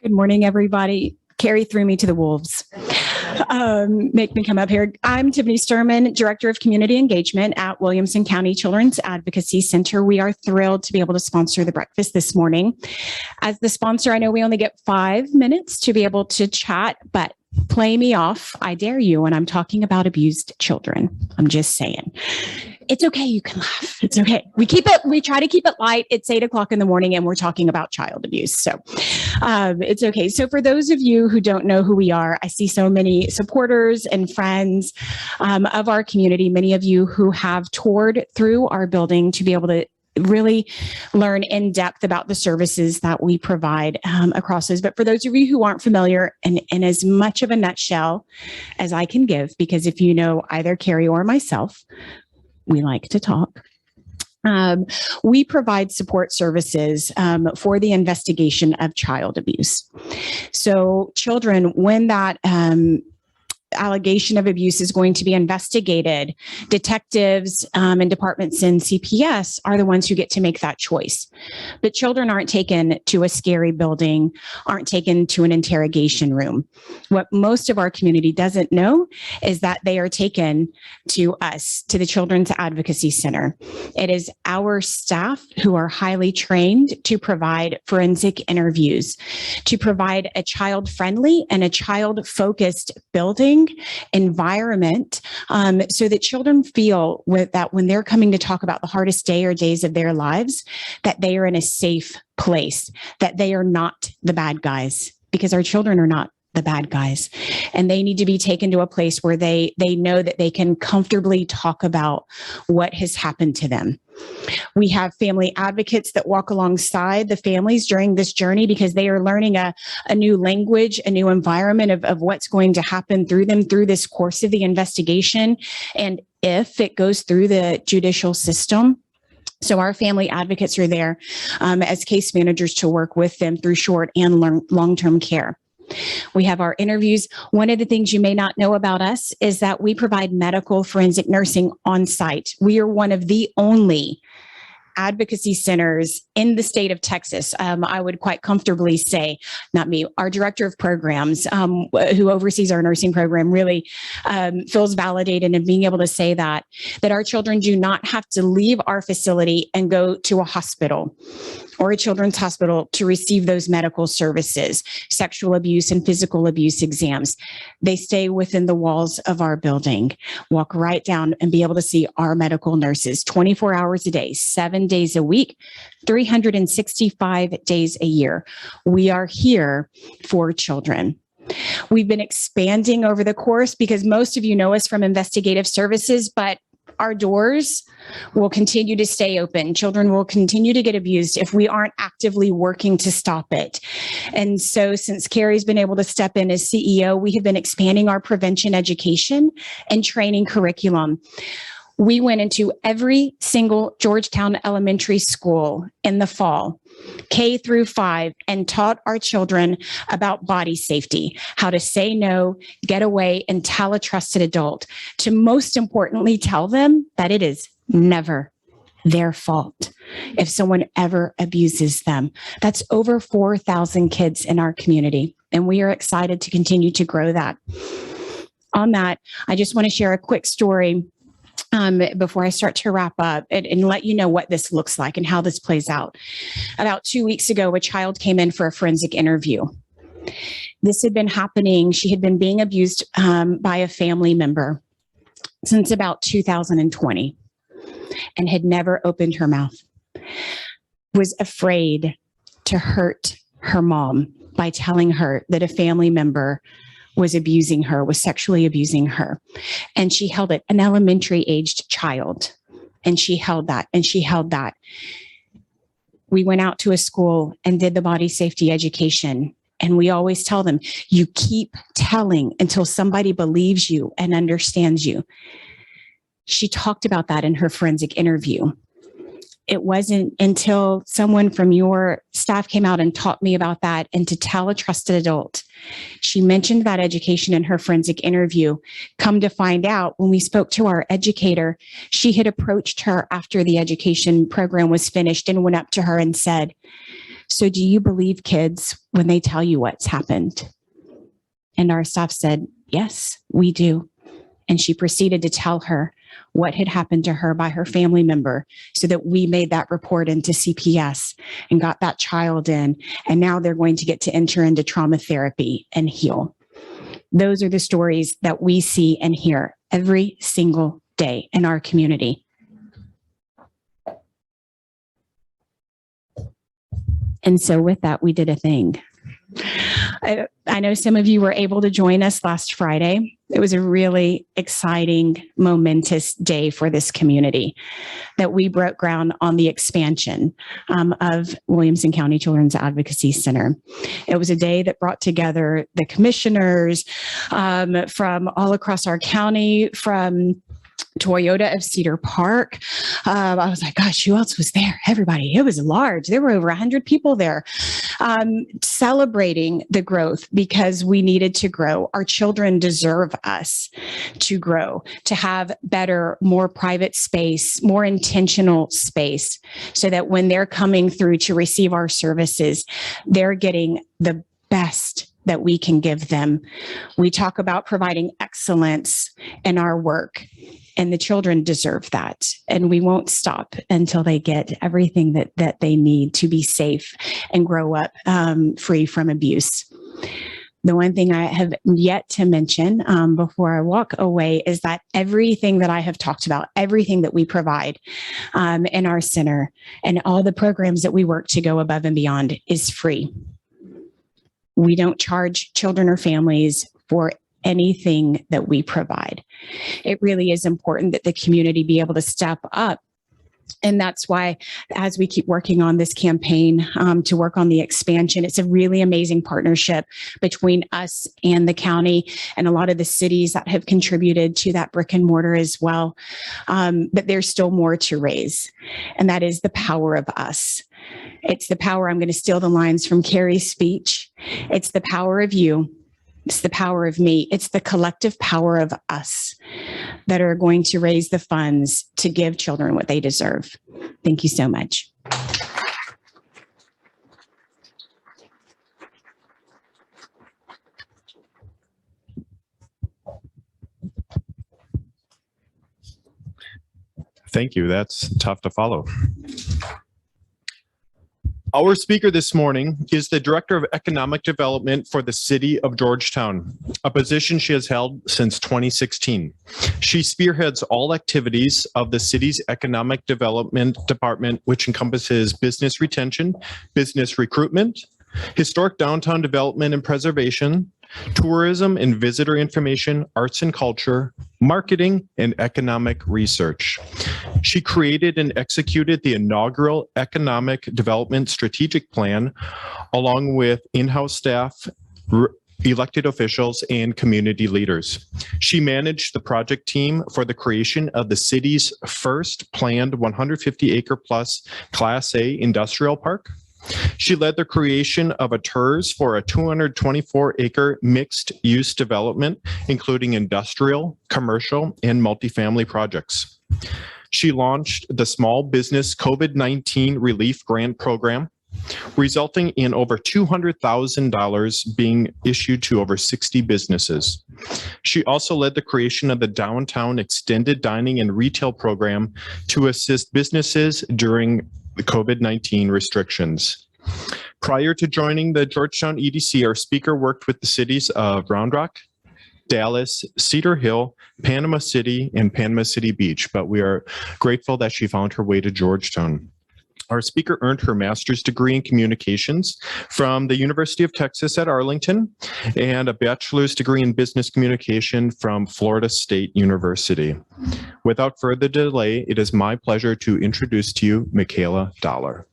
Good morning, everybody. Carrie threw me to the wolves. Make me come up here. I'm Tiffany Sturman, Director of Community Engagement at Williamson County Children's Advocacy Center. We are thrilled to be able to sponsor the breakfast this morning. As the sponsor, I know we only get 5 minutes to be able to chat, but play me off. I dare you when I'm talking about abused children. I'm just saying. It's okay. You can laugh. It's okay. We try to keep it light. It's 8 o'clock in the morning and we're talking about child abuse. So it's okay. So for those of you who don't know who we are, I see so many supporters and friends of our community, many of you who have toured through our building to be able to really learn in depth about the services that we provide across those. But for those of you who aren't familiar, and in as much of a nutshell as I can give, because if you know either Carrie or myself, we like to talk. We provide support services for the investigation of child abuse. So children, when that allegation of abuse is going to be investigated, detectives and departments in CPS are the ones who get to make that choice. But children aren't taken to a scary building, aren't taken to an interrogation room. What most of our community doesn't know is that they are taken to us, to the Children's Advocacy Center. It is our staff who are highly trained to provide forensic interviews, to provide a child-friendly and a child-focused building environment so that children feel that when they're coming to talk about the hardest day or days of their lives, that they are in a safe place, that they are not the bad guys, because our children are not the bad guys. And they need to be taken to a place where they know that they can comfortably talk about what has happened to them. We have family advocates that walk alongside the families during this journey because they are learning a new language, a new environment of what's going to happen through them through this course of the investigation. And if it goes through the judicial system. So our family advocates are there as case managers to work with them through short and long-term care. We have our interviews. One of the things you may not know about us is that we provide medical forensic nursing on site. We are one of the only advocacy centers in the state of Texas. I would quite comfortably say, not me, our director of programs who oversees our nursing program really feels validated in being able to say that our children do not have to leave our facility and go to a hospital or a children's hospital to receive those medical services, sexual abuse and physical abuse exams. They stay within the walls of our building, walk right down and be able to see our medical nurses 24 hours a day, 7 days a week, 365 days a year. We are here for children. We've been expanding over the course because most of you know us from investigative services, but our doors will continue to stay open. Children will continue to get abused if we aren't actively working to stop it. And so since Carrie's been able to step in as CEO, we have been expanding our prevention education and training curriculum. We went into every single Georgetown elementary school in the fall, K through 5, and taught our children about body safety, how to say no, get away, and tell a trusted adult, to most importantly tell them that it is never their fault if someone ever abuses them. That's over 4,000 kids in our community, and we are excited to continue to grow that. On that, I just want to share a quick story before I start to wrap up and let you know what this looks like and how this plays out. About 2 weeks ago, a child came in for a forensic interview. This had been happening. She had been being abused by a family member since about 2020 and had never opened her mouth. Was afraid to hurt her mom by telling her that a family member was abusing her, was sexually abusing her. And she held it, an elementary aged child. And she held that, and she held that. We went out to a school and did the body safety education. And we always tell them, you keep telling until somebody believes you and understands you. She talked about that in her forensic interview. It wasn't until someone from your staff came out and taught me about that and to tell a trusted adult. She mentioned that education in her forensic interview. Come to find out, when we spoke to our educator, she had approached her after the education program was finished and went up to her and said, So do you believe kids when they tell you what's happened? And our staff said, yes, we do. And she proceeded to tell her what had happened to her by her family member so that we made that report into CPS and got that child in. And now they're going to get to enter into trauma therapy and heal. Those are the stories that we see and hear every single day in our community. And so with that, we did a thing. I know some of you were able to join us last Friday. It was a really exciting, momentous day for this community that we broke ground on the expansion of Williamson County Children's Advocacy Center. It was a day that brought together the commissioners from all across our county, from Toyota of Cedar Park. I was like, gosh, who else was there? Everybody. It was large. There were over 100 people there celebrating the growth because we needed to grow. Our children deserve us to grow, to have better, more private space, more intentional space, so that when they're coming through to receive our services, they're getting the best that we can give them. We talk about providing excellence in our work, and the children deserve that. And we won't stop until they get everything that they need to be safe and grow up free from abuse. The one thing I have yet to mention before I walk away is that everything that I have talked about, everything that we provide in our center and all the programs that we work to go above and beyond is free. We don't charge children or families for anything that we provide. It really is important that the community be able to step up. And that's why, as we keep working on this campaign to work on the expansion, it's a really amazing partnership between us and the county and a lot of the cities that have contributed to that brick and mortar as well. But there's still more to raise, and that is the power of us. It's the power. I'm going to steal the lines from Carrie's speech. It's the power of you. It's the power of me. It's the collective power of us that are going to raise the funds to give children what they deserve. Thank you so much. Thank you. That's tough to follow. Our speaker this morning is the Director of Economic Development for the City of Georgetown, a position she has held since 2016. She spearheads all activities of the city's Economic Development Department, which encompasses business retention, business recruitment, historic downtown development and preservation, tourism and visitor information, arts and culture, marketing, and economic research. She created and executed the inaugural Economic Development Strategic Plan, along with in-house staff, elected officials, and community leaders. She managed the project team for the creation of the city's first planned 150-acre plus Class A industrial park. She led the creation of a TERS for a 224-acre mixed-use development, including industrial, commercial, and multifamily projects. She launched the Small Business COVID-19 Relief Grant Program, resulting in over $200,000 being issued to over 60 businesses. She also led the creation of the Downtown Extended Dining and Retail Program to assist businesses during the COVID-19 restrictions. Prior to joining the Georgetown EDC, our speaker worked with the cities of Round Rock, Dallas, Cedar Hill, Panama City, and Panama City Beach, but we are grateful that she found her way to Georgetown. Our speaker earned her master's degree in communications from the University of Texas at Arlington and a bachelor's degree in business communication from Florida State University. Without further delay, it is my pleasure to introduce to you Michaela Dollar.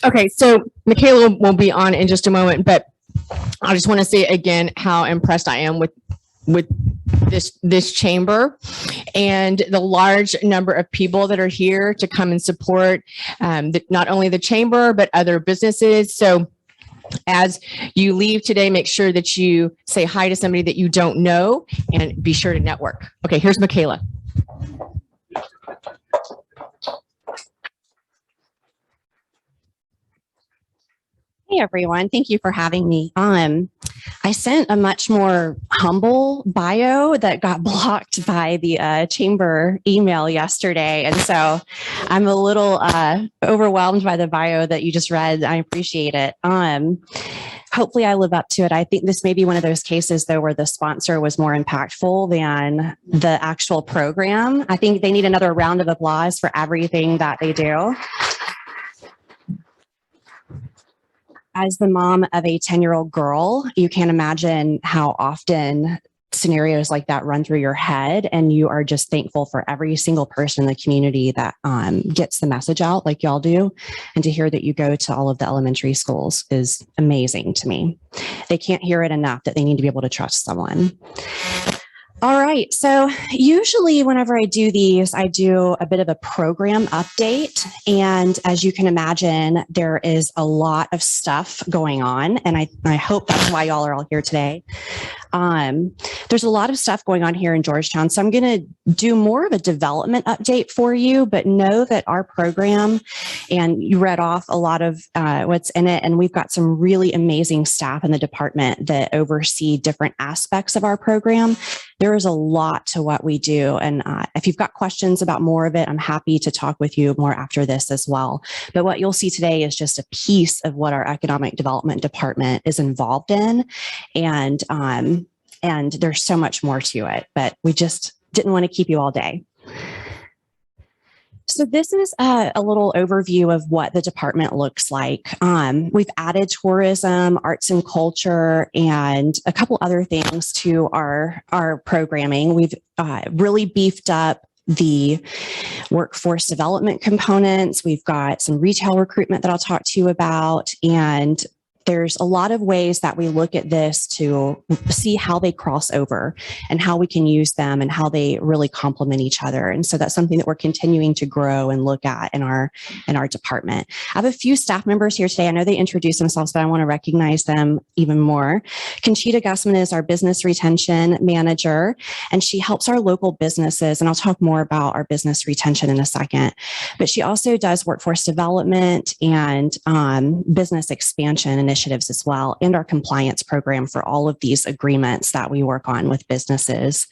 Okay, so Michaela will be on in just a moment, but I just want to say again how impressed I am with this chamber and the large number of people that are here to come and support not only the chamber, but other businesses. So as you leave today, make sure that you say hi to somebody that you don't know and be sure to network. Okay, here's Michaela. Hey everyone, thank you for having me. I sent a much more humble bio that got blocked by the chamber email yesterday. And so I'm a little overwhelmed by the bio that you just read. I appreciate it. Hopefully I live up to it. I think this may be one of those cases though where the sponsor was more impactful than the actual program. I think they need another round of applause for everything that they do. As the mom of a 10-year-old girl, you can't imagine how often scenarios like that run through your head, and you are just thankful for every single person in the community that gets the message out like y'all do. And to hear that you go to all of the elementary schools is amazing to me. They can't hear it enough that they need to be able to trust someone. All right, so usually whenever I do these, I do a bit of a program update. And as you can imagine, there is a lot of stuff going on. And I hope that's why y'all are all here today. There's a lot of stuff going on here in Georgetown. So I'm going to do more of a development update for you, but know that our program, and you read off a lot of what's in it, and we've got some really amazing staff in the department that oversee different aspects of our program. There is a lot to what we do. And if you've got questions about more of it, I'm happy to talk with you more after this as well. But what you'll see today is just a piece of what our economic development department is involved in. And there's so much more to it, but we just didn't want to keep you all day. So this is a little overview of what the department looks like. We've added tourism, arts and culture, and a couple other things to our programming. We've really beefed up the workforce development components. We've got some retail recruitment that I'll talk to you about, and there's a lot of ways that we look at this to see how they cross over and how we can use them and how they really complement each other. And so that's something that we're continuing to grow and look at in our department. I have a few staff members here today. I know they introduced themselves, but I want to recognize them even more. Conchita Gussman is our business retention manager, and she helps our local businesses. And I'll talk more about our business retention in a second. But she also does workforce development and business expansion initiatives as well, and our compliance program for all of these agreements that we work on with businesses.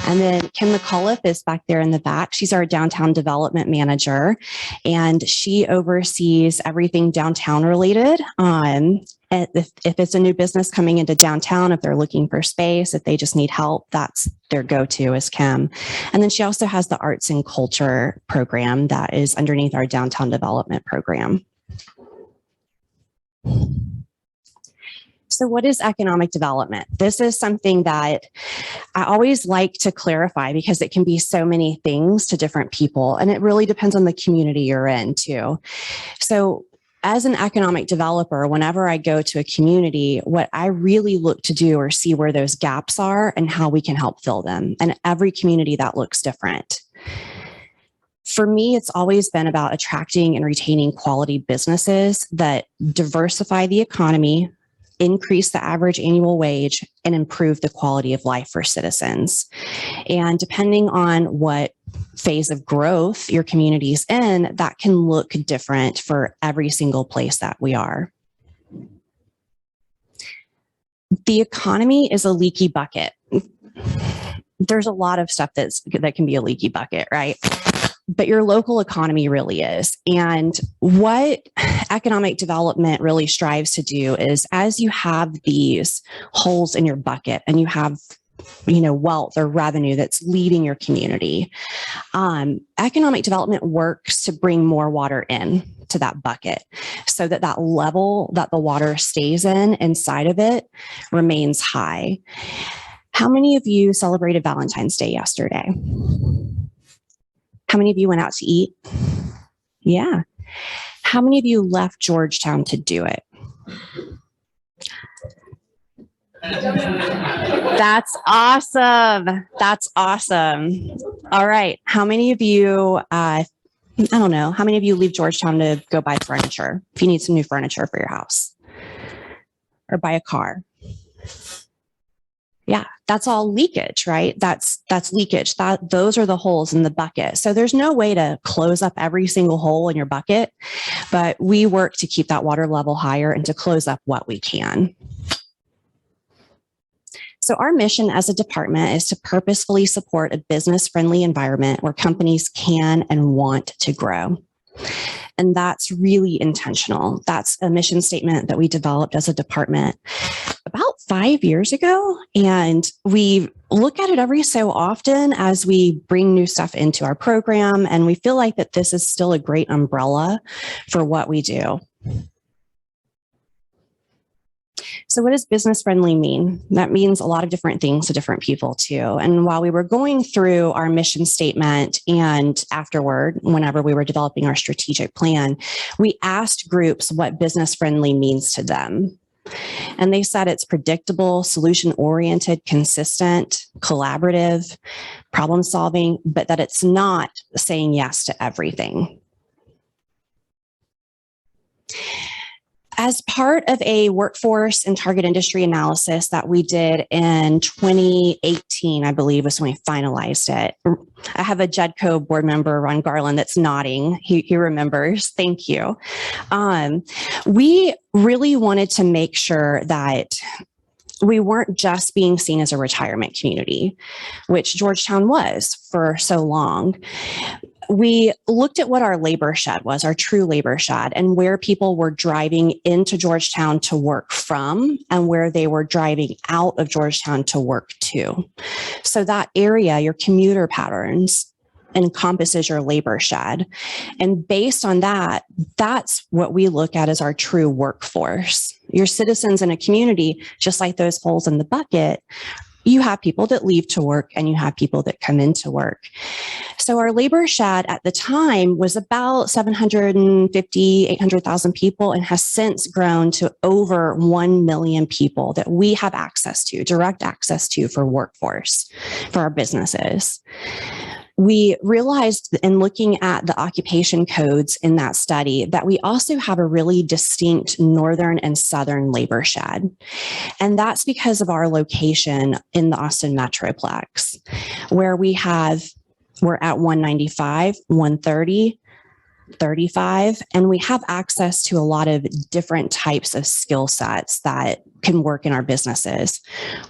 And then Kim McAuliffe is back there in the back. She's our downtown development manager, and she oversees everything downtown related. If it's a new business coming into downtown, if they're looking for space, if they just need help, that's their go-to is Kim. And then she also has the arts and culture program that is underneath our downtown development program. So what is economic development? This is something that I always like to clarify because it can be so many things to different people, and it really depends on the community you're in too. So as an economic developer, whenever I go to a community, what I really look to do or see where those gaps are and how we can help fill them. And every community that looks different. For me, it's always been about attracting and retaining quality businesses that diversify the economy, increase the average annual wage, and improve the quality of life for citizens. And depending on what phase of growth your community's in, that can look different for every single place that we are. The economy is a leaky bucket. There's a lot of stuff that can be a leaky bucket, right? But your local economy really is. And what economic development really strives to do is, as you have these holes in your bucket and you have, wealth or revenue that's leaving your community, economic development works to bring more water in to that bucket so that that level that the water stays in inside of it remains high. How many of you celebrated Valentine's Day yesterday? How many of you went out to eat? Yeah. How many of you left Georgetown to do it? That's awesome. That's awesome. All right. How many of you, I don't know, how many of you leave Georgetown to go buy furniture if you need some new furniture for your house or buy a car? Yeah, that's all leakage, right? That's leakage. Those are the holes in the bucket. So there's no way to close up every single hole in your bucket, but we work to keep that water level higher and to close up what we can. So our mission as a department is to purposefully support a business-friendly environment where companies can and want to grow. And that's really intentional. That's a mission statement that we developed as a department about 5 years ago. And we look at it every so often as we bring new stuff into our program. And we feel like that this is still a great umbrella for what we do. So what does business friendly mean? That means a lot of different things to different people too. And while we were going through our mission statement and afterward, whenever we were developing our strategic plan, we asked groups what business friendly means to them. And they said it's predictable, solution-oriented, consistent, collaborative, problem solving, but that it's not saying yes to everything. As part of a workforce and target industry analysis that we did in 2018, I believe was when we finalized it. I have a JEDCO board member, Ron Garland, that's nodding. He remembers. Thank you. We really wanted to make sure that we weren't just being seen as a retirement community, which Georgetown was for so long. We looked at what our labor shed was, our true labor shed, and where people were driving into Georgetown to work from and where they were driving out of Georgetown to work to. So that area, your commuter patterns, encompasses your labor shed. And based on that, that's what we look at as our true workforce. Your citizens in a community, just like those holes in the bucket, you have people that leave to work and you have people that come into work. So our labor shed at the time was about 750, 800,000 people and has since grown to over 1 million people that we have access to, direct access to for workforce, for our businesses. We realized in looking at the occupation codes in that study that we also have a really distinct northern and southern labor shed. And that's because of our location in the Austin Metroplex, where we're at 195, 130, 35, and we have access to a lot of different types of skill sets that can work in our businesses.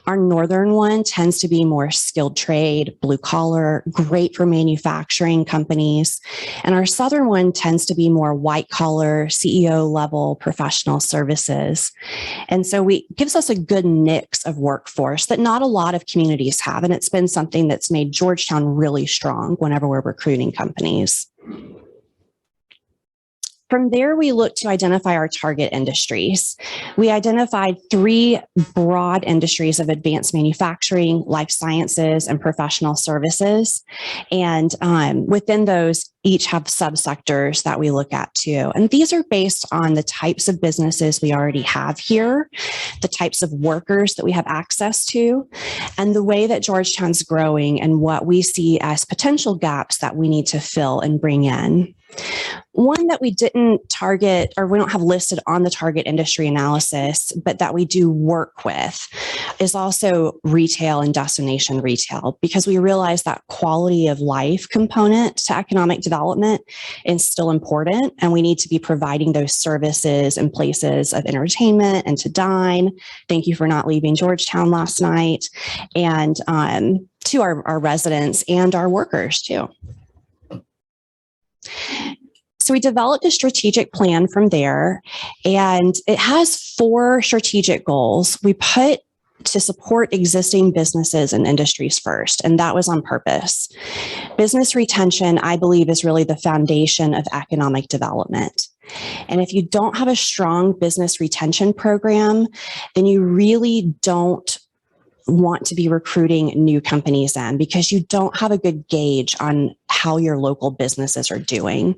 Our northern one tends to be more skilled trade, blue collar, great for manufacturing companies. And our southern one tends to be more white collar, CEO level professional services. And so it gives us a good mix of workforce that not a lot of communities have. And it's been something that's made Georgetown really strong whenever we're recruiting companies. From there, we looked to identify our target industries. We identified 3 broad industries of advanced manufacturing, life sciences, and professional services. And within those, each have subsectors that we look at too. And these are based on the types of businesses we already have here, the types of workers that we have access to, and the way that Georgetown's growing and what we see as potential gaps that we need to fill and bring in. One that we didn't target or we don't have listed on the target industry analysis, but that we do work with is also retail and destination retail, because we realize that quality of life component to economic development is still important. And we need to be providing those services and places of entertainment and to dine. Thank you for not leaving Georgetown last night, and to our residents and our workers too. So we developed a strategic plan from there, and it has 4 strategic goals. We put to support existing businesses and industries first, and that was on purpose. Business retention, I believe, is really the foundation of economic development. And if you don't have a strong business retention program, then you really don't want to be recruiting new companies in because you don't have a good gauge on how your local businesses are doing.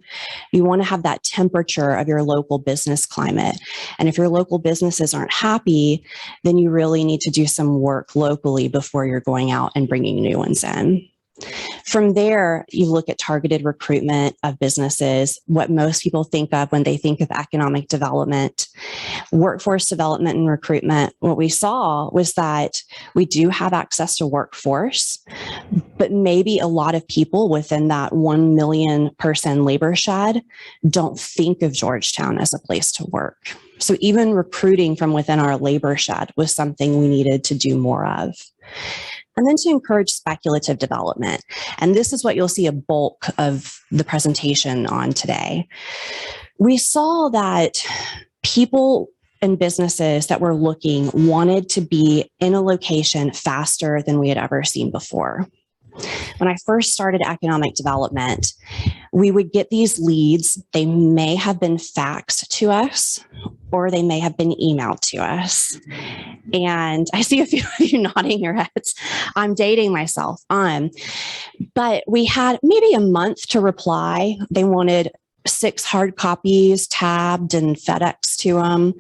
You want to have that temperature of your local business climate. And if your local businesses aren't happy, then you really need to do some work locally before you're going out and bringing new ones in. From there, you look at targeted recruitment of businesses, what most people think of when they think of economic development, workforce development and recruitment. What we saw was that we do have access to workforce, but maybe a lot of people within that 1 million person labor shed don't think of Georgetown as a place to work. So even recruiting from within our labor shed was something we needed to do more of. And then to encourage speculative development. And this is what you'll see a bulk of the presentation on today. We saw that people and businesses that were looking wanted to be in a location faster than we had ever seen before. When I first started economic development, we would get these leads. They may have been faxed to us, or they may have been emailed to us. And I see a few of you nodding your heads. I'm dating myself. But we had maybe a month to reply. They wanted 6 hard copies tabbed and FedEx to them.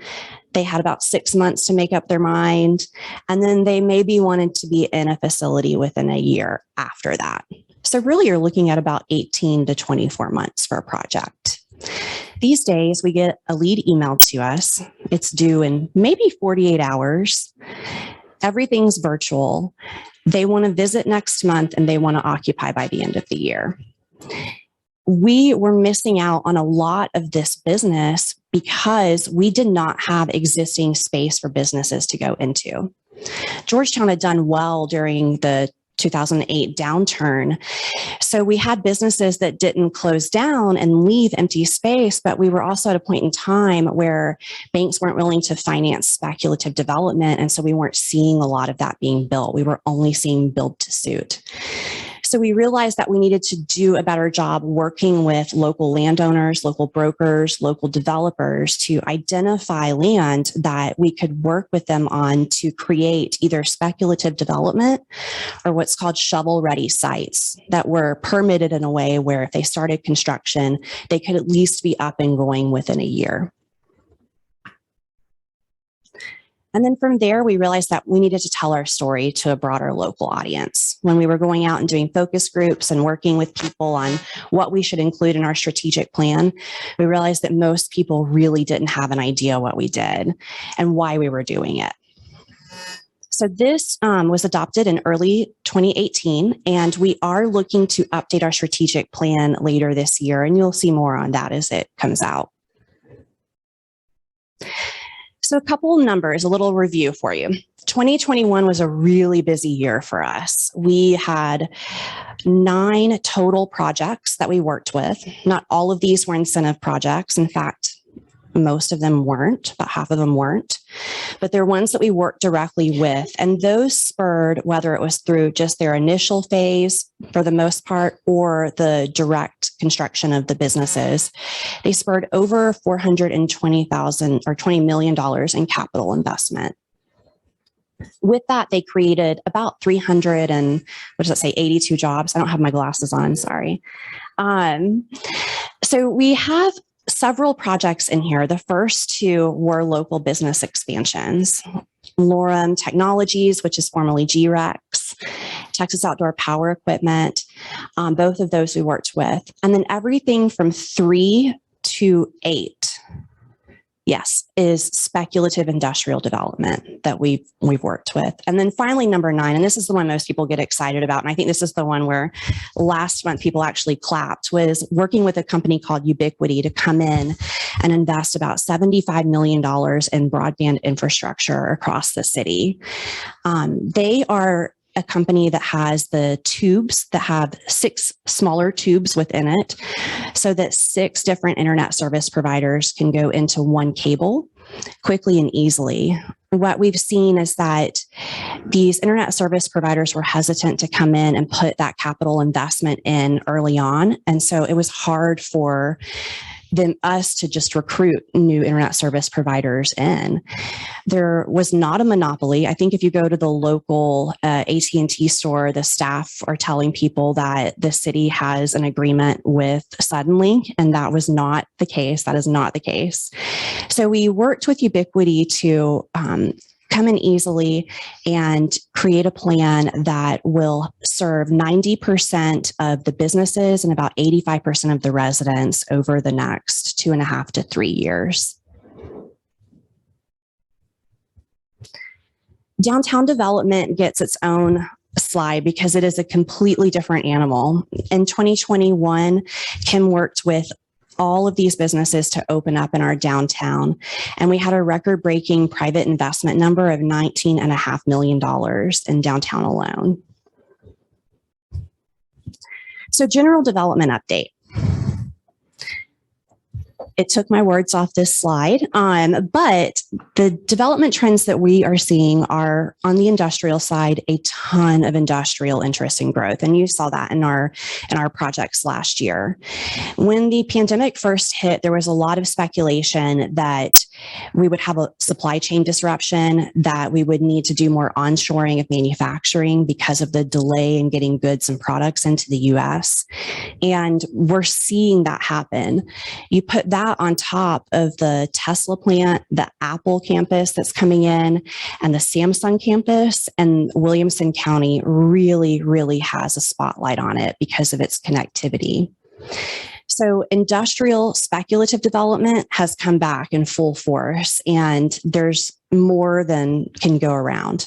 They had about 6 months to make up their mind. And then they maybe wanted to be in a facility within a year after that. So really you're looking at about 18 to 24 months for a project. These days we get a lead emailed to us. It's due in maybe 48 hours. Everything's virtual. They want to visit next month and they want to occupy by the end of the year. We were missing out on a lot of this business because we did not have existing space for businesses to go into. Georgetown had done well during the 2008 downturn. So we had businesses that didn't close down and leave empty space, but we were also at a point in time where banks weren't willing to finance speculative development. And so we weren't seeing a lot of that being built. We were only seeing build to suit. So we realized that we needed to do a better job working with local landowners, local brokers, local developers to identify land that we could work with them on to create either speculative development or what's called shovel-ready sites that were permitted in a way where if they started construction, they could at least be up and going within a year. And then from there, we realized that we needed to tell our story to a broader local audience. When we were going out and doing focus groups and working with people on what we should include in our strategic plan, we realized that most people really didn't have an idea what we did and why we were doing it. So this was adopted in early 2018, and we are looking to update our strategic plan later this year, and you'll see more on that as it comes out. So a couple numbers, a little review for you. 2021 was a really busy year for us. We had 9 total projects that we worked with. Not all of these were incentive projects. In fact, most of them weren't, about half of them weren't, but they're ones that we worked directly with. And those spurred, whether it was through just their initial phase for the most part, or the direct construction of the businesses, they spurred over $420,000 or $20 million in capital investment. With that, they created about 300 and, what does that say, 82 jobs. I don't have my glasses on, sorry. So we have several projects in here. The first 2 were local business expansions. Lorem Technologies, which is formerly GREX, Texas Outdoor Power Equipment, both of those we worked with. And then everything from 3 to 8, yes, is speculative industrial development that we've worked with. And then finally, number 9, and this is the one most people get excited about, and I think this is the one where last month people actually clapped, was working with a company called Ubiquity to come in and invest about $75 million in broadband infrastructure across the city. They are a company that has the tubes that have 6 smaller tubes within it so that 6 different internet service providers can go into one cable quickly and easily. What we've seen is that these internet service providers were hesitant to come in and put that capital investment in early on. And so it was hard for than us to just recruit new internet service providers in. There was not a monopoly. I think if you go to the local AT&T store, the staff are telling people that the city has an agreement with Suddenlink, and that was not the case. That is not the case. So we worked with Ubiquity to come in easily and create a plan that will serve 90% of the businesses and about 85% of the residents over the next 2.5 to 3 years. Downtown development gets its own slide because it is a completely different animal. In 2021, Kim worked with all of these businesses to open up in our downtown. And we had a record-breaking private investment number of $19.5 million in downtown alone. So general development update. It took my words off this slide, but the development trends that we are seeing are on the industrial side, a ton of industrial interest and growth. And you saw that in our projects last year. When the pandemic first hit, there was a lot of speculation that we would have a supply chain disruption, that we would need to do more onshoring of manufacturing because of the delay in getting goods and products into the US. And we're seeing that happen. You put that on top of the Tesla plant, the Apple campus that's coming in, and the Samsung campus, and Williamson County really, really has a spotlight on it because of its connectivity. So industrial speculative development has come back in full force, and there's more than can go around.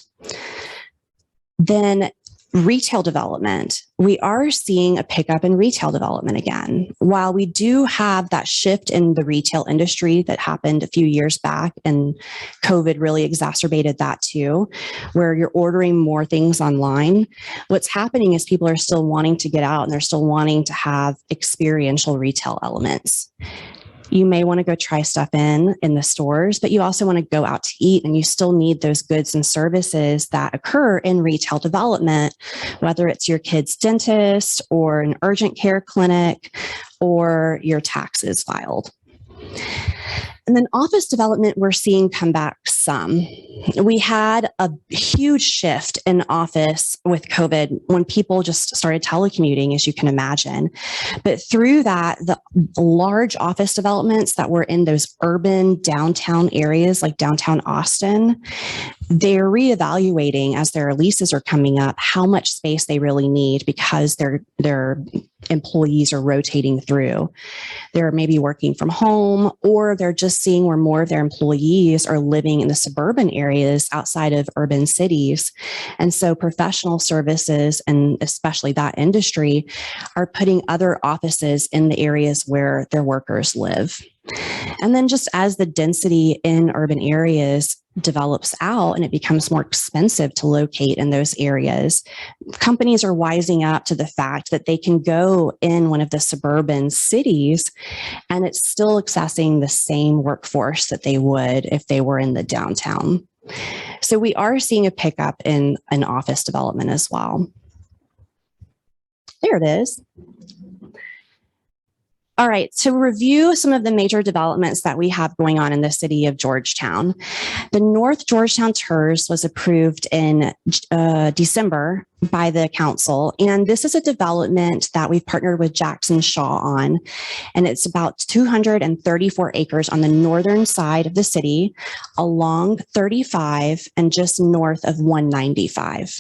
Then retail development. We are seeing a pickup in retail development again. While we do have that shift in the retail industry that happened a few years back, and COVID really exacerbated that too, where you're ordering more things online, what's happening is people are still wanting to get out and they're still wanting to have experiential retail elements. You may want to go try stuff in the stores, but you also want to go out to eat, and you still need those goods and services that occur in retail development, whether it's your kid's dentist or an urgent care clinic or your taxes filed. And then office development, we're seeing come back some. We had a huge shift in office with COVID when people just started telecommuting, as you can imagine. But through that, the large office developments that were in those urban downtown areas like downtown Austin, they're reevaluating as their leases are coming up how much space they really need because their employees are rotating through. They're maybe working from home, or they're just seeing where more of their employees are living in the suburban areas outside of urban cities. And so professional services, and especially that industry, are putting other offices in the areas where their workers live. And then just as the density in urban areas develops out and it becomes more expensive to locate in those areas, companies are wising up to the fact that they can go in one of the suburban cities and it's still accessing the same workforce that they would if they were in the downtown. So we are seeing a pickup in office development as well. There it is. All right, to review some of the major developments that we have going on in the city of Georgetown. The North Georgetown TERS was approved in December by the council, and this is a development that we've partnered with Jackson Shaw on, and it's about 234 acres on the northern side of the city, along 35 and just north of 195.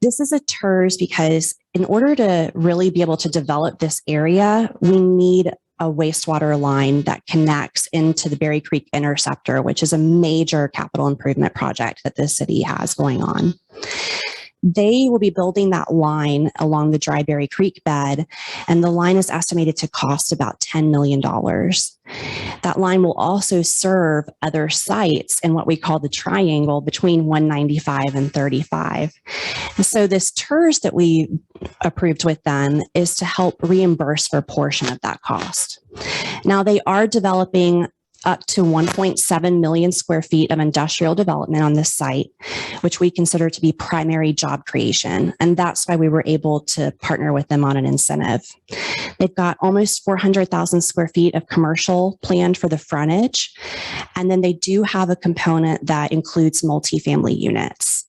This is a TERS because in order to really be able to develop this area, we need a wastewater line that connects into the Berry Creek Interceptor, which is a major capital improvement project that the city has going on. They will be building that line along the Dry Berry Creek bed, and the line is estimated to cost about $10 million. That line will also serve other sites in what we call the triangle between 195 and 35. And so this TERS that we approved with them is to help reimburse for a portion of that cost. Now they are developing up to 1.7 million square feet of industrial development on this site, which we consider to be primary job creation. And that's why we were able to partner with them on an incentive. They've got almost 400,000 square feet of commercial planned for the frontage. And then they do have a component that includes multifamily units.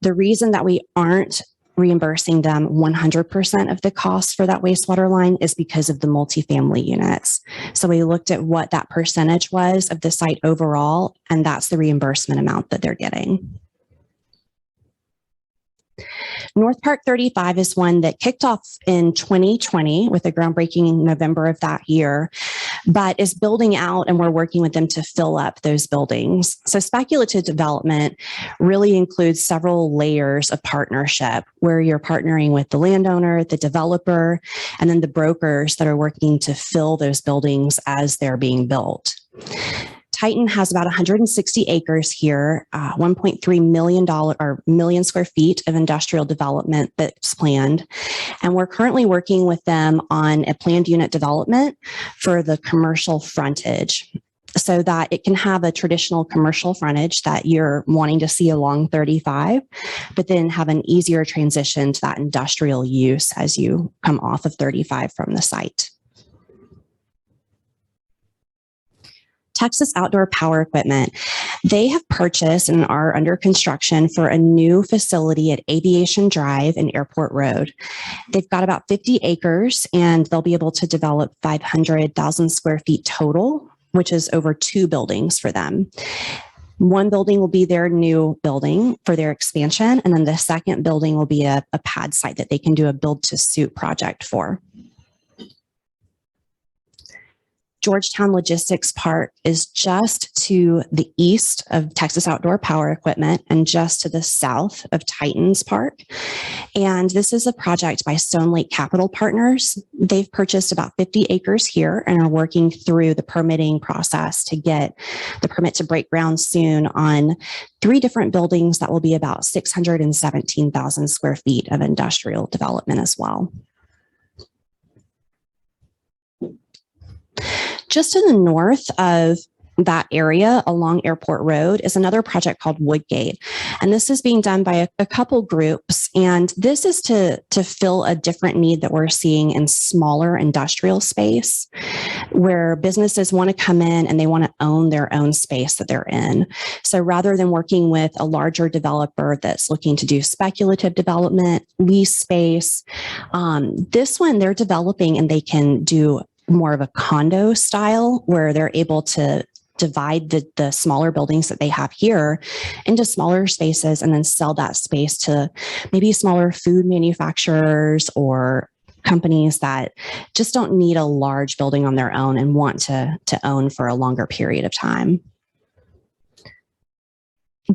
The reason that we aren't reimbursing them 100% of the cost for that wastewater line is because of the multifamily units. So we looked at what that percentage was of the site overall, and that's the reimbursement amount that they're getting. North Park 35 is one that kicked off in 2020 with a groundbreaking in November of that year, but is building out, and we're working with them to fill up those buildings. So speculative development really includes several layers of partnership where you're partnering with the landowner, the developer, and then the brokers that are working to fill those buildings as they're being built. Titan has about 160 acres here, $1.3 million square feet of industrial development that's planned. And we're currently working with them on a planned unit development for the commercial frontage so that it can have a traditional commercial frontage that you're wanting to see along 35, but then have an easier transition to that industrial use as you come off of 35 from the site. Texas Outdoor Power Equipment. They have purchased and are under construction for a new facility at Aviation Drive and Airport Road. They've got about 50 acres and they'll be able to develop 500,000 square feet total, which is over 2 buildings for them. One building will be their new building for their expansion, and then the second building will be a pad site that they can do a build to suit project for. Georgetown Logistics Park is just to the east of Texas Outdoor Power Equipment and just to the south of Titans Park. And this is a project by Stone Lake Capital Partners. They've purchased about 50 acres here and are working through the permitting process to get the permit to break ground soon on 3 different buildings that will be about 617,000 square feet of industrial development as well. Just to the north of that area along Airport Road is another project called Woodgate. And this is being done by a couple groups. And this is to fill a different need that we're seeing in smaller industrial space where businesses want to come in and they want to own their own space that they're in. So rather than working with a larger developer that's looking to do speculative development, lease space, this one they're developing and they can do more of a condo style where they're able to divide the smaller buildings that they have here into smaller spaces and then sell that space to maybe smaller food manufacturers or companies that just don't need a large building on their own and want to own for a longer period of time.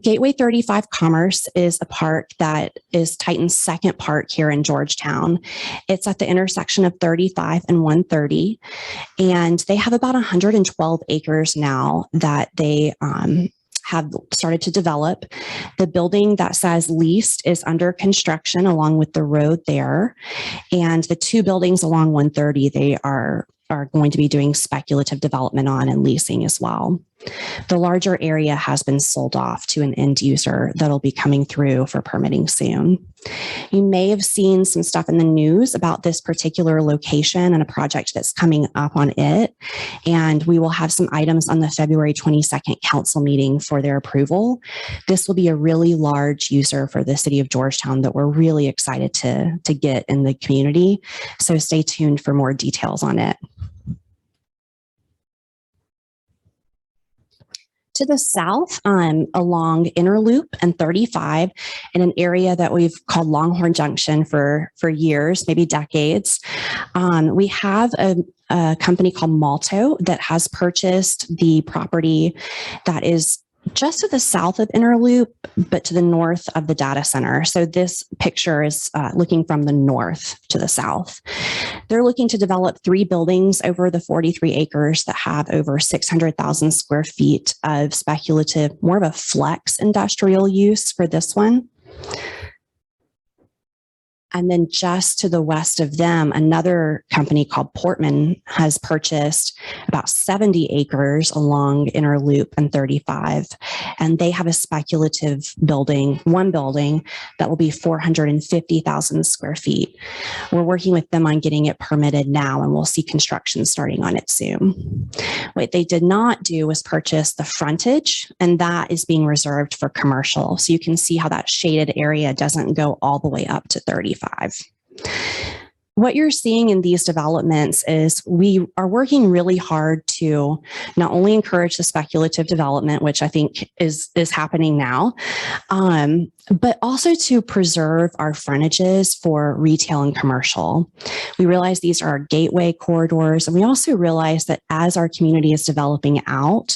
Gateway 35 Commerce is a park that is Titan's second park here in Georgetown. It's at the intersection of 35 and 130, and they have about 112 acres now that they have started to develop. The building that says leased is under construction along with the road there, and the 2 buildings along 130 they are going to be doing speculative development on and leasing as well. The larger area has been sold off to an end user that'll be coming through for permitting soon. You may have seen some stuff in the news about this particular location and a project that's coming up on it. And we will have some items on the February 22nd council meeting for their approval. This will be a really large user for the city of Georgetown that we're really excited to get in the community. So stay tuned for more details on it. To the south, along Interloop and 35, in an area that we've called Longhorn Junction for years, maybe decades, we have a company called Malto that has purchased the property that is just to the south of Interloop, but to the north of the data center. So this picture is looking from the north to the south. They're looking to develop 3 buildings over the 43 acres that have over 600,000 square feet of speculative, more of a flex industrial use for this one. And then just to the west of them, another company called Portman has purchased about 70 acres along Inner Loop and 35. And they have a speculative building, one building that will be 450,000 square feet. We're working with them on getting it permitted now, and we'll see construction starting on it soon. What they did not do was purchase the frontage, and that is being reserved for commercial. So you can see how that shaded area doesn't go all the way up to 35. What you're seeing in these developments is we are working really hard to not only encourage the speculative development, which I think is happening now, but also to preserve our frontages for retail and commercial. We realize these are our gateway corridors, and we also realize that as our community is developing out,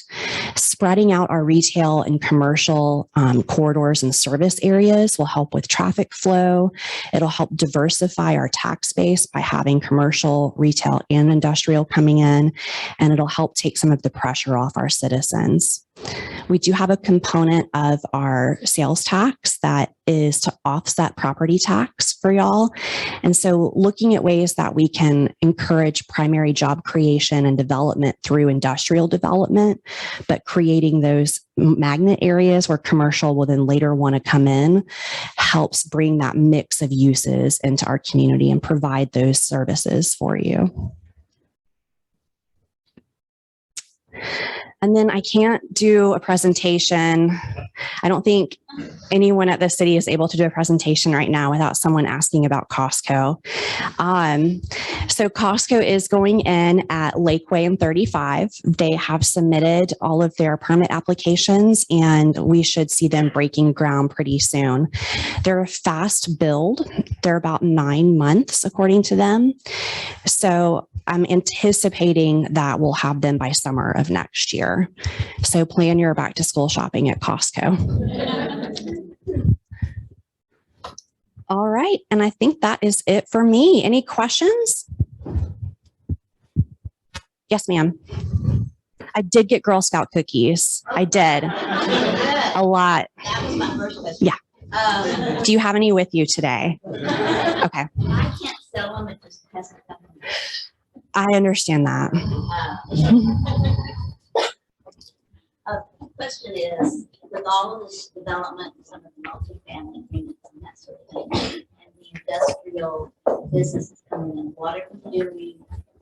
spreading out our retail and commercial corridors and service areas will help with traffic flow. It'll help diversify our tax base by having commercial, retail, and industrial coming in, and it'll help take some of the pressure off our citizens. We do have a component of our sales tax that is to offset property tax for y'all. And so looking at ways that we can encourage primary job creation and development through industrial development, but creating those magnet areas where commercial will then later want to come in, helps bring that mix of uses into our community and provide those services for you. And then I can't do a presentation. I don't think anyone at the city is able to do a presentation right now without someone asking about Costco. So Costco is going in at Lakeway and 35. They have submitted all of their permit applications, and we should see them breaking ground pretty soon. They're a fast build. They're about 9 months, according to them. So I'm anticipating that we'll have them by summer of next year. So plan your back to school shopping at Costco. All right. And I think that is it for me. Any questions? Yes, ma'am. I did get Girl Scout cookies. I did. A lot. That was my first question. Yeah. Do you have any with you today? Okay. I can't sell them. It just hasn't come. I understand that. The question is, with all of this development, some of the multifamily units and that sort of thing, and the industrial businesses coming in, what are we doing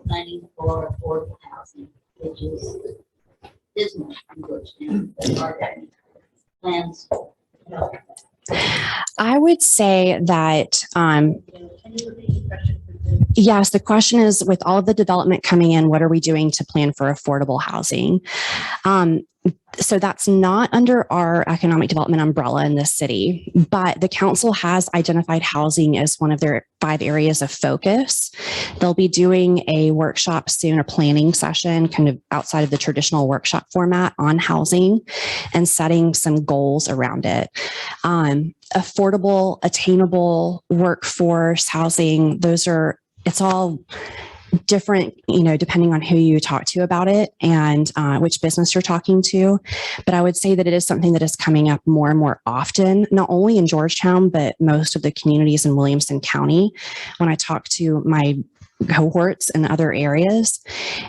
planning for affordable housing, which is dismal in Georgetown? But are there any plans? I would say that, Can you repeat the question? yes, the question is, with all of the development coming in, what are we doing to plan for affordable housing? So that's not under our economic development umbrella in this city, but the council has identified housing as one of their 5 areas of focus. They'll be doing a workshop soon, a planning session, kind of outside of the traditional workshop format on housing and setting some goals around it. Affordable, attainable workforce housing, it's all different, depending on who you talk to about it and which business you're talking to. But I would say that it is something that is coming up more and more often, not only in Georgetown, but most of the communities in Williamson County when I talk to my cohorts in other areas.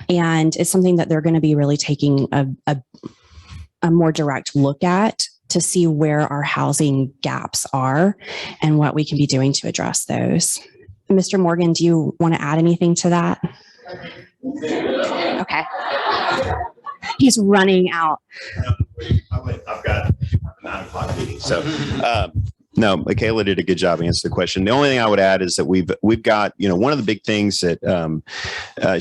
And it's something that they're going to be really taking a more direct look at to see where our housing gaps are and what we can be doing to address those. Mr. Morgan, do you want to add anything to that? Okay. He's running out. I've got a 9 o'clock meeting. So, no, Michaela did a good job answering the question. The only thing I would add is that we've got, one of the big things that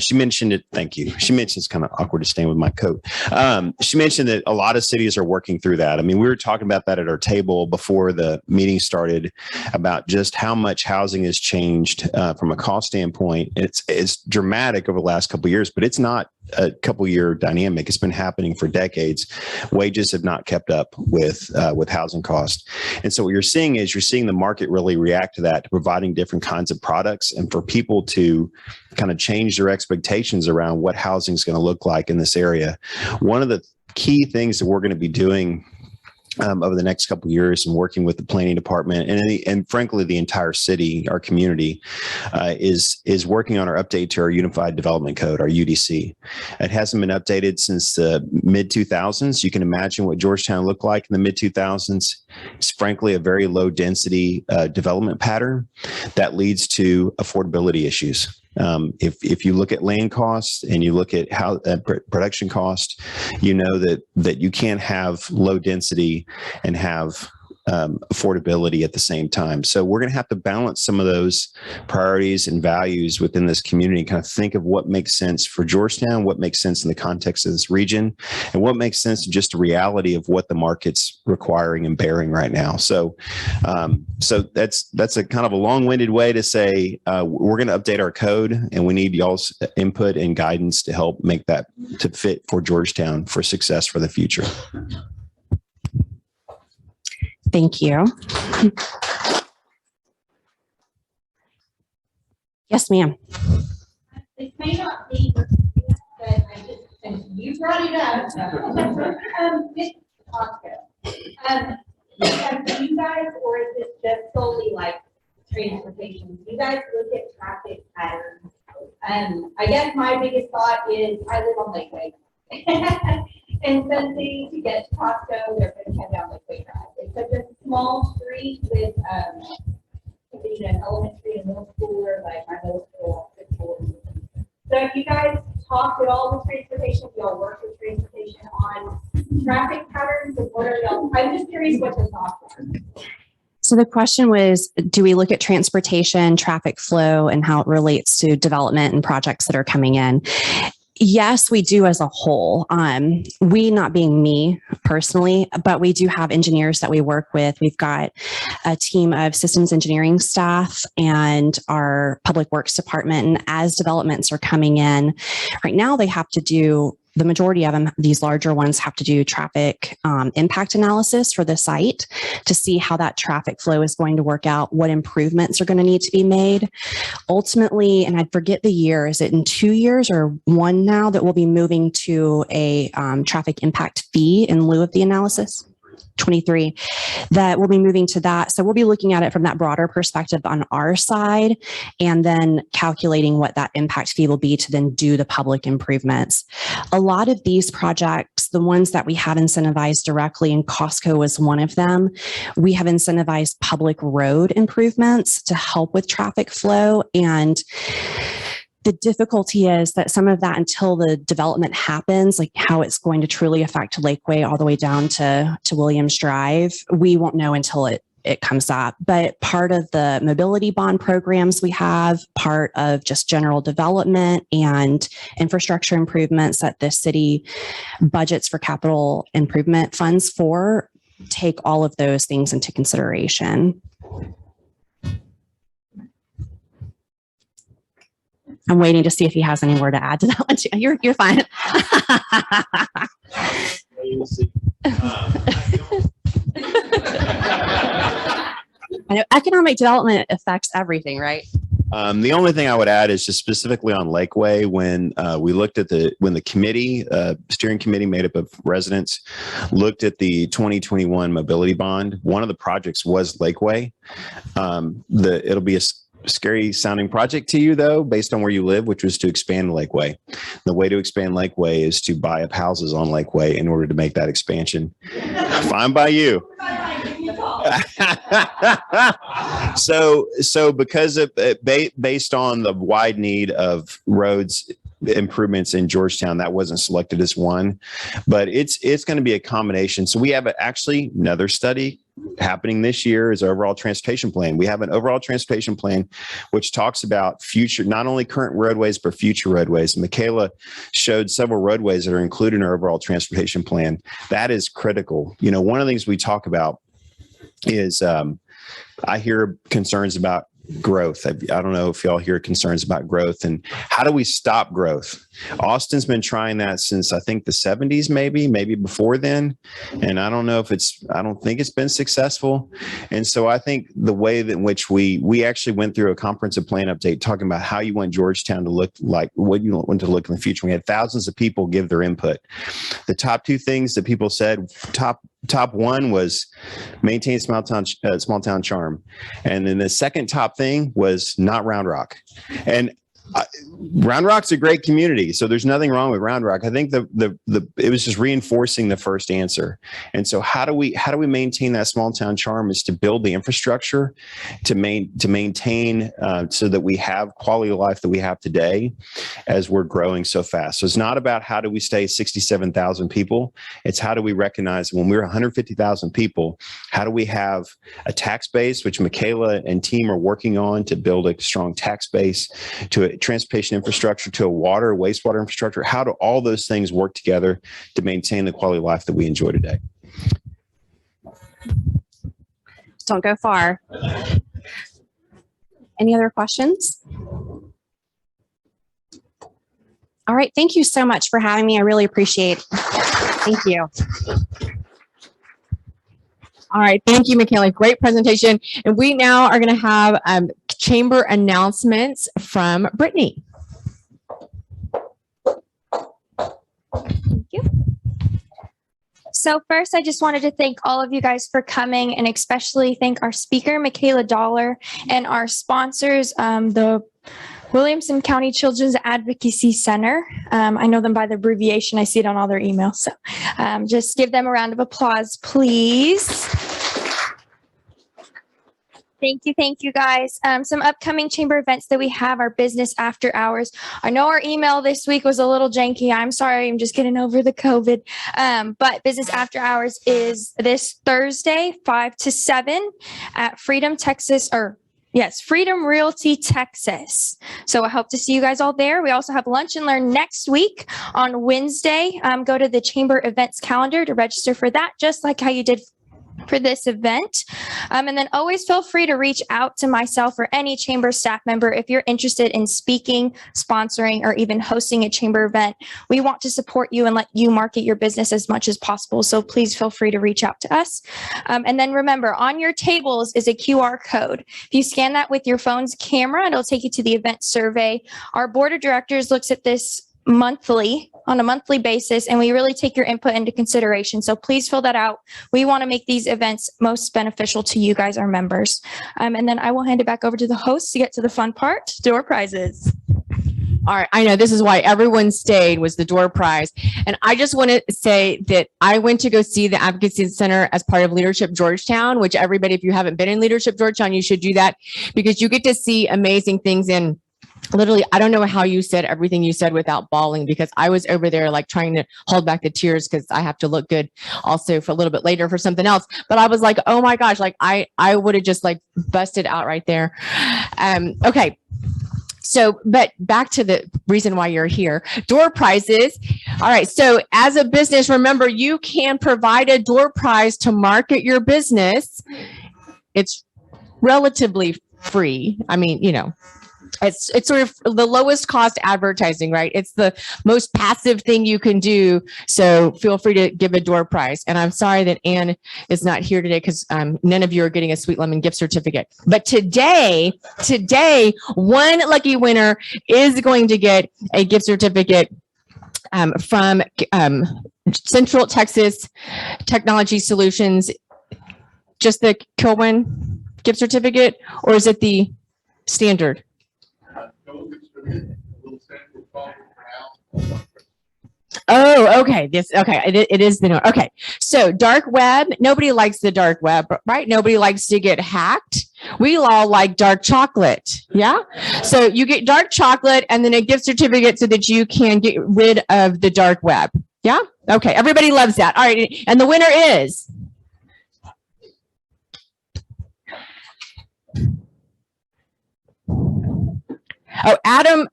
she mentioned it. Thank you. She mentioned it's kind of awkward to stand with my coat. She mentioned that a lot of cities are working through that. I mean, we were talking about that at our table before the meeting started about just how much housing has changed from a cost standpoint. It's dramatic over the last couple of years, but it's not a couple year dynamic. It's been happening for decades. Wages have not kept up with housing costs. And so what you're seeing the market really react to that, to providing different kinds of products and for people to kind of change their expectations around what housing is going to look like in this area. One of the key things that we're going to be doing over the next couple of years, and working with the planning department and frankly the entire city, our community, is working on our update to our Unified Development Code, our UDC. It hasn't been updated since the mid 2000s. You can imagine what Georgetown looked like in the mid 2000s. It's frankly a very low density development pattern that leads to affordability issues. If you look at land costs and you look at how production cost, you know that you can't have low density and have affordability at the same time. So we're going to have to balance some of those priorities and values within this community, kind of think of what makes sense for Georgetown, what makes sense in the context of this region, and what makes sense in just the reality of what the market's requiring and bearing right now. So that's a kind of a long-winded way to say we're going to update our code, and we need y'all's input and guidance to help make that to fit for Georgetown for success for the future. Thank you. Yes, ma'am. This may not be, but I just, and you brought it up. This Costco. Do you guys, or is this just solely like transportation? Do you guys look at traffic patterns? I guess my biggest thought is I live on Lakeway. And Sunday to get to Costco, they're going to head down Lakeway Drive. It's such a small street with, an elementary and middle school, or like my middle school, high school. So if you guys talk at all with transportation, if y'all work with transportation on traffic patterns, and what are y'all? I'm just curious what your thoughts are. So the question was, do we look at transportation, traffic flow, and how it relates to development and projects that are coming in? Yes, we do as a whole. We, not being me personally, but we do have engineers that we work with. We've got a team of systems engineering staff and our public works department. And as developments are coming in, right now they have to do, the majority of them, these larger ones, have to do traffic impact analysis for the site to see how that traffic flow is going to work out, what improvements are going to need to be made. Ultimately, and I forget the year, is it in 2 years or one now that we'll be moving to a traffic impact fee in lieu of the analysis? 23, that we'll be moving to that. So we'll be looking at it from that broader perspective on our side, and then calculating what that impact fee will be to then do the public improvements. A lot of these projects, the ones that we have incentivized directly, and Costco was one of them, we have incentivized public road improvements to help with traffic flow. And the difficulty is that some of that, until the development happens, like how it's going to truly affect Lakeway all the way down to Williams Drive, we won't know until it comes up. But part of the mobility bond programs we have, part of just general development and infrastructure improvements that the city budgets for capital improvement funds for, take all of those things into consideration. I'm waiting to see if he has any more to add to that one too. You're fine. I know economic development affects everything, right? The only thing I would add is just specifically on Lakeway, when we looked at when the committee, steering committee made up of residents, looked at the 2021 mobility bond, one of the projects was Lakeway. It'll be a scary sounding project to you though, based on where you live, which was to expand Lakeway. The way to expand Lakeway is to buy up houses on Lakeway in order to make that expansion. Fine by you. So because of based on the wide need of roads improvements in Georgetown, that wasn't selected as one, but it's going to be a combination. So we have actually another study happening this year is our overall transportation plan. We have an overall transportation plan which talks about future, not only current roadways, but future roadways. Michaela showed several roadways that are included in our overall transportation plan. That is critical. You know, one of the things we talk about is I hear concerns about growth. I don't know if y'all hear concerns about growth and how do we stop growth? Austin's been trying that since I think the 70s, maybe before then. And I don't know if I don't think it's been successful. And so I think the way in which we actually went through a comprehensive plan update talking about how you want Georgetown to look like, what you want to look in the future. We had thousands of people give their input. The top two things that people said, top top one was maintain small town charm. And then the second top thing was not Round Rock. And Round Rock's a great community, so there's nothing wrong with Round Rock. I think it was just reinforcing the first answer. And so how do we maintain that small town charm is to build the infrastructure to maintain so that we have quality of life that we have today as we're growing so fast. So it's not about how do we stay 67,000 people. It's how do we recognize when we're 150,000 people, how do we have a tax base, which Michaela and team are working on to build a strong tax base, to a transportation infrastructure, to a wastewater infrastructure. How do all those things work together to maintain the quality of life that we enjoy today? Don't go far. Any other questions? All right. Thank you so much for having me. I really appreciate it. Thank you. All right. Thank you, Michaela. Great presentation. And we now are going to have chamber announcements from Brittany. Thank you. So first, I just wanted to thank all of you guys for coming, and especially thank our speaker, Michaela Dollar, and our sponsors, the Williamson County Children's Advocacy Center. I know them by the abbreviation. I see it on all their emails. So just give them a round of applause, please. Thank you guys. Some upcoming chamber events that we have are business after hours. I know our email this week was a little janky. I'm sorry, I'm just getting over the COVID. But business after hours is this Thursday, 5 to 7 at Freedom Realty, Texas. So I hope to see you guys all there. We also have Lunch and Learn next week on Wednesday. Go to the chamber events calendar to register for that, just like how you did for this event. And then always feel free to reach out to myself or any chamber staff member if you're interested in speaking, sponsoring, or even hosting a chamber event. We want to support you and let you market your business as much as possible. So please feel free to reach out to us. And then remember, on your tables is a QR code. If you scan that with your phone's camera, it'll take you to the event survey. Our board of directors looks at this on a monthly basis, and we really take your input into consideration. So please fill that out. We want to make these events most beneficial to you guys, our members. And then I will hand it back over to the host to get to the fun part, door prizes. All right. I know this is why everyone stayed, was the door prize. And I just want to say that I went to go see the Advocacy Center as part of Leadership Georgetown, which everybody, if you haven't been in Leadership Georgetown, you should do that, because you get to see amazing things. And literally, I don't know how you said everything you said without bawling, because I was over there like trying to hold back the tears because I have to look good also for a little bit later for something else. But I was like, oh my gosh, like I would have just like busted out right there. Okay. So, but back to the reason why you're here, door prizes. All right. So as a business, remember, you can provide a door prize to market your business. It's relatively free. I mean, you know, it's sort of the lowest cost advertising, right? It's the most passive thing you can do. So feel free to give a door prize. And I'm sorry that Anne is not here today because none of you are getting a Sweet Lemon gift certificate. But today, one lucky winner is going to get a gift certificate from Central Texas Technology Solutions. Just the Kilwin gift certificate, or is it the standard? Oh, okay. It is the note. Okay. So dark web, nobody likes the dark web, right? Nobody likes to get hacked. We all like dark chocolate. Yeah. So you get dark chocolate and then a gift certificate so that you can get rid of the dark web. Yeah. Okay. Everybody loves that. All right. And the winner is. Oh, Adam.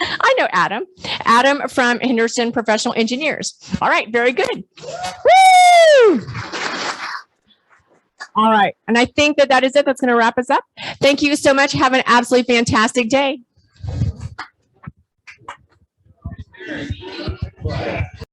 I know Adam. Adam from Henderson Professional Engineers. All right. Very good. Woo! All right. And I think that is it. That's going to wrap us up. Thank you so much. Have an absolutely fantastic day.